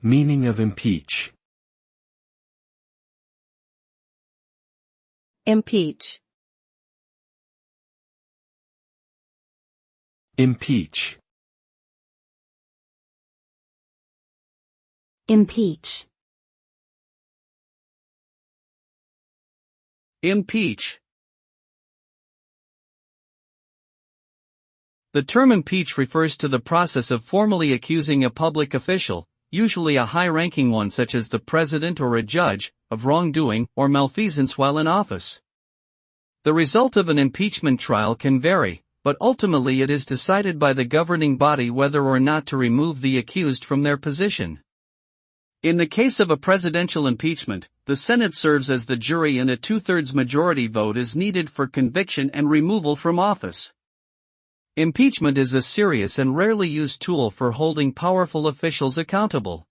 Meaning of impeach. Impeach. Impeach. Impeach. Impeach. The term impeach refers to the process of formally accusing a public official, usually a high-ranking one such as the president or a judge, of wrongdoing or malfeasance while in office. The result of an impeachment trial can vary, but ultimately it is decided by the governing body whether or not to remove the accused from their position. In the case of a presidential impeachment, the Senate serves as the jury and a two-thirds majority vote is needed for conviction and removal from office. Impeachment is a serious and rarely used tool for holding powerful officials accountable.